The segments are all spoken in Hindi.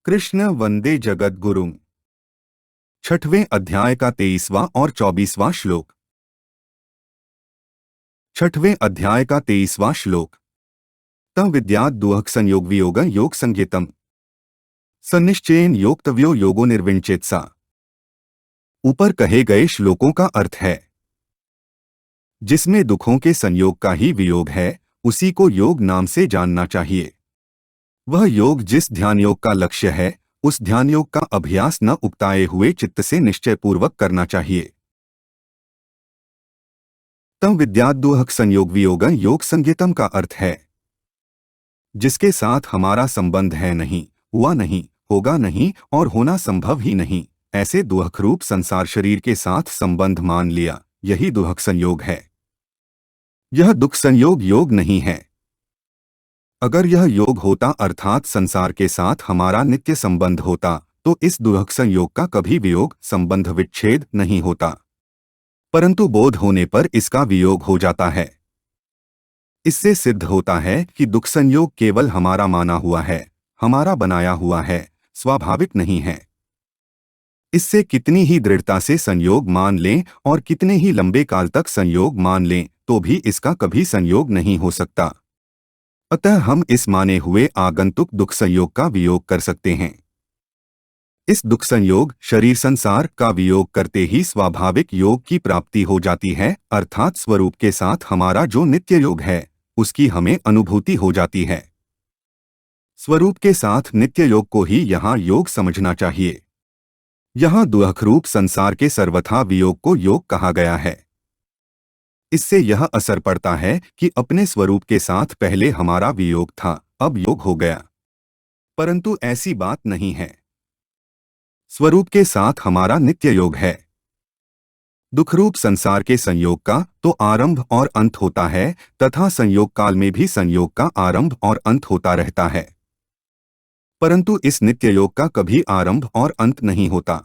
कृष्ण वंदे जगद्गुरुम्। छठवें अध्याय का 23वां और 24वां श्लोक। छठवें अध्याय का 23वां श्लोक। तम विद्यात् दुहक संयोग वियोग योग संज्ञितम सन्निश्चयेन योक्तव्यो योगो निर्विण्चेत्सा। ऊपर कहे गए श्लोकों का अर्थ है, जिसमें दुखों के संयोग का ही वियोग है उसी को योग नाम से जानना चाहिए। वह योग जिस ध्यान योग का लक्ष्य है उस ध्यान योग का अभ्यास न उकताए हुए चित्त से निश्चयपूर्वक करना चाहिए। तम विद्याद्दोहक संयोग वियोग योग संज्ञितम का अर्थ है, जिसके साथ हमारा संबंध है नहीं, हुआ नहीं, होगा नहीं और होना संभव ही नहीं, ऐसे दुहक रूप संसार शरीर के साथ संबंध मान लिया, यही दुहक संयोग है। यह दुख संयोग योग नहीं है। अगर यह योग होता अर्थात संसार के साथ हमारा नित्य संबंध होता तो इस दुहक संयोग का कभी वियोग संबंध विच्छेद नहीं होता, परंतु बोध होने पर इसका वियोग हो जाता है। इससे सिद्ध होता है कि दुख संयोग केवल हमारा माना हुआ है, हमारा बनाया हुआ है, स्वाभाविक नहीं है। इससे कितनी ही दृढ़ता से संयोग मान लें और कितने ही लंबे काल तक संयोग मान लें तो भी इसका कभी संयोग नहीं हो सकता। अतः हम इस माने हुए आगंतुक दुख संयोग का वियोग कर सकते हैं। इस दुख संयोग शरीर संसार का वियोग करते ही स्वाभाविक योग की प्राप्ति हो जाती है, अर्थात स्वरूप के साथ हमारा जो नित्य योग है उसकी हमें अनुभूति हो जाती है। स्वरूप के साथ नित्य योग को ही यहाँ योग समझना चाहिए। यहाँ दुहक रूप संसार के सर्वथा वियोग को योग कहा गया है। इससे यह असर पड़ता है कि अपने स्वरूप के साथ पहले हमारा वियोग था, अब योग हो गया, परंतु ऐसी बात नहीं है। स्वरूप के साथ हमारा नित्य योग है। दुखरूप संसार के संयोग का तो आरंभ और अंत होता है तथा संयोग काल में भी संयोग का आरंभ और अंत होता रहता है, परंतु इस नित्य योग का कभी आरंभ और अंत नहीं होता,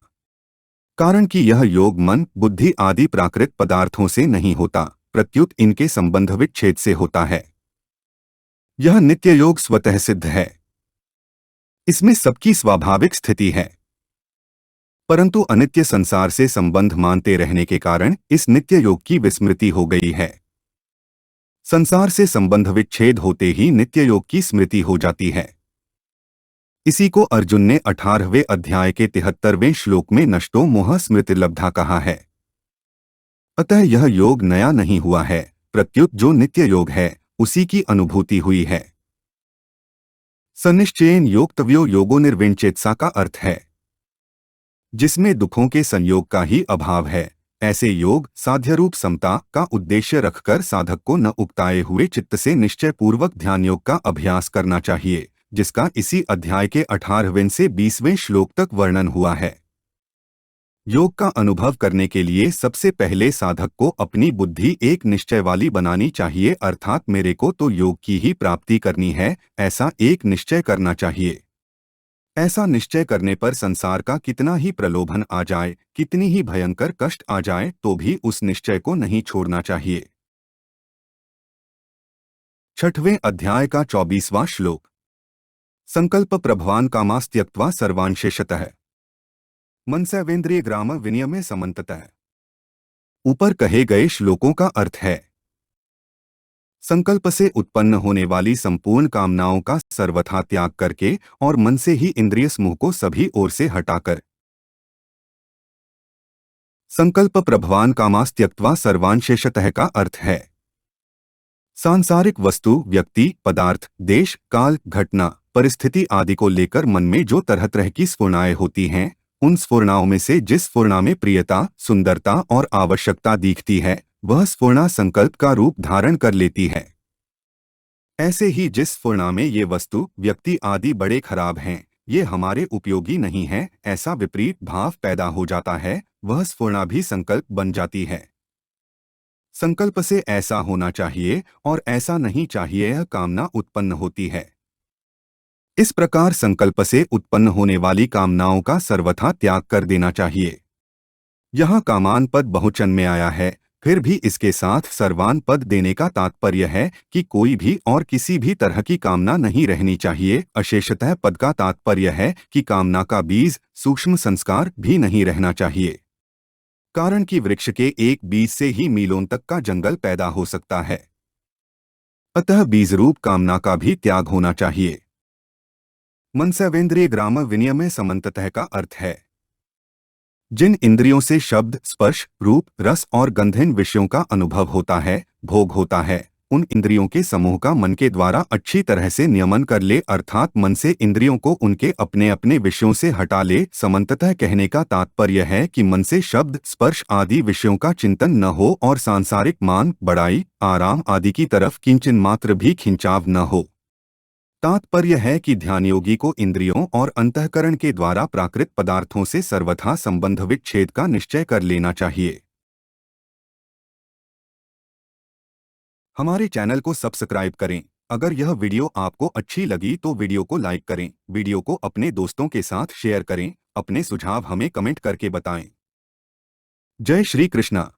कारण कि यह योग मन बुद्धि आदि प्राकृत पदार्थों से नहीं होता, प्रत्युत इनके संबंध विच्छेद से होता है। यह नित्य योग स्वतः सिद्ध है, इसमें सबकी स्वाभाविक स्थिति है, परंतु अनित्य संसार से संबंध मानते रहने के कारण इस नित्य योग की विस्मृति हो गई है। संसार से संबंध विच्छेद होते ही नित्य योग की स्मृति हो जाती है। इसी को अर्जुन ने 18वें अध्याय के 73वें श्लोक में नष्टो मोह स्मृति लब्धा कहा है। अतः यह योग नया नहीं हुआ है, प्रत्युत जो नित्य योग है उसी की अनुभूति हुई है। सन्निश्चयेन योक्तव्यो योगो निर्विण्चेत्सा का अर्थ है, जिसमें दुखों के संयोग का ही अभाव है, ऐसे योग साध्य रूप समता का उद्देश्य रखकर साधक को न उकताए हुए चित्त से निश्चय पूर्वक ध्यान योग का अभ्यास करना चाहिए, जिसका इसी अध्याय के 18वें से 20वें श्लोक तक वर्णन हुआ है। योग का अनुभव करने के लिए सबसे पहले साधक को अपनी बुद्धि एक निश्चय वाली बनानी चाहिए, अर्थात मेरे को तो योग की ही प्राप्ति करनी है, ऐसा एक निश्चय करना चाहिए। ऐसा निश्चय करने पर संसार का कितना ही प्रलोभन आ जाए, कितनी ही भयंकर कष्ट आ जाए तो भी उस निश्चय को नहीं छोड़ना चाहिए। छठवें अध्याय का 24वां श्लोक। संकल्प प्रभवान कामास त्यक्त्वा सर्वान् शेषतः मनसैवेन्द्रिय ग्राम विनियमे समन्ततः। ऊपर कहे गए श्लोकों का अर्थ है, संकल्प से उत्पन्न होने वाली संपूर्ण कामनाओं का सर्वथा त्याग करके और मन से ही इंद्रिय समूह को सभी ओर से हटाकर। संकल्प प्रभवान कामास त्यक्त्वा सर्वान् शेषतः का अर्थ है, सांसारिक वस्तु, व्यक्ति, पदार्थ, देश, काल, घटना, परिस्थिति आदि को लेकर मन में जो तरह तरह की स्फुरणाएं होती हैं, उन स्फुरणाओं में से जिस स्फुरणा में प्रियता, सुंदरता और आवश्यकता दिखती है वह स्फुरणा संकल्प का रूप धारण कर लेती है। ऐसे ही जिस स्फुरणा में ये वस्तु, व्यक्ति आदि बड़े खराब हैं, ये हमारे उपयोगी नहीं है, ऐसा विपरीत भाव पैदा हो जाता है, वह स्फुरणा भी संकल्प बन जाती है। संकल्प से ऐसा होना चाहिए और ऐसा नहीं चाहिए, यह कामना उत्पन्न होती है। इस प्रकार संकल्प से उत्पन्न होने वाली कामनाओं का सर्वथा त्याग कर देना चाहिए। यहाँ कामान पद बहुवचन में आया है, फिर भी इसके साथ सर्वान पद देने का तात्पर्य है कि कोई भी और किसी भी तरह की कामना नहीं रहनी चाहिए। अशेषतः पद का तात्पर्य है कि कामना का बीज, सूक्ष्म संस्कार भी नहीं रहना चाहिए, कारण कि वृक्ष के एक बीज से ही मीलों तक का जंगल पैदा हो सकता है। अतः बीज रूप कामना का भी त्याग होना चाहिए। मनसवेंद्रिय ग्राम विनियमय समन्ततः का अर्थ है जिन इंद्रियों से शब्द, स्पर्श, रूप, रस और गंधहीन विषयों का अनुभव होता है, भोग होता है, उन इंद्रियों के समूह का मन के द्वारा अच्छी तरह से नियमन कर ले, अर्थात मन से इंद्रियों को उनके अपने अपने विषयों से हटा ले। समन्ततः कहने का तात्पर्य है कि मन से शब्द, स्पर्श आदि विषयों का चिंतन न हो और सांसारिक मान, बड़ाई, आराम आदि की तरफ किंचन मात्र भी खिंचाव न हो। तात्पर्य है कि ध्यान योगी को इंद्रियों और अंतःकरण के द्वारा प्राकृत पदार्थों से सर्वथा संबंध विच्छेद का निश्चय कर लेना चाहिए। हमारे चैनल को सब्सक्राइब करें। अगर यह वीडियो आपको अच्छी लगी तो वीडियो को लाइक करें, वीडियो को अपने दोस्तों के साथ शेयर करें, अपने सुझाव हमें कमेंट करके बताएं। जय श्री कृष्णा।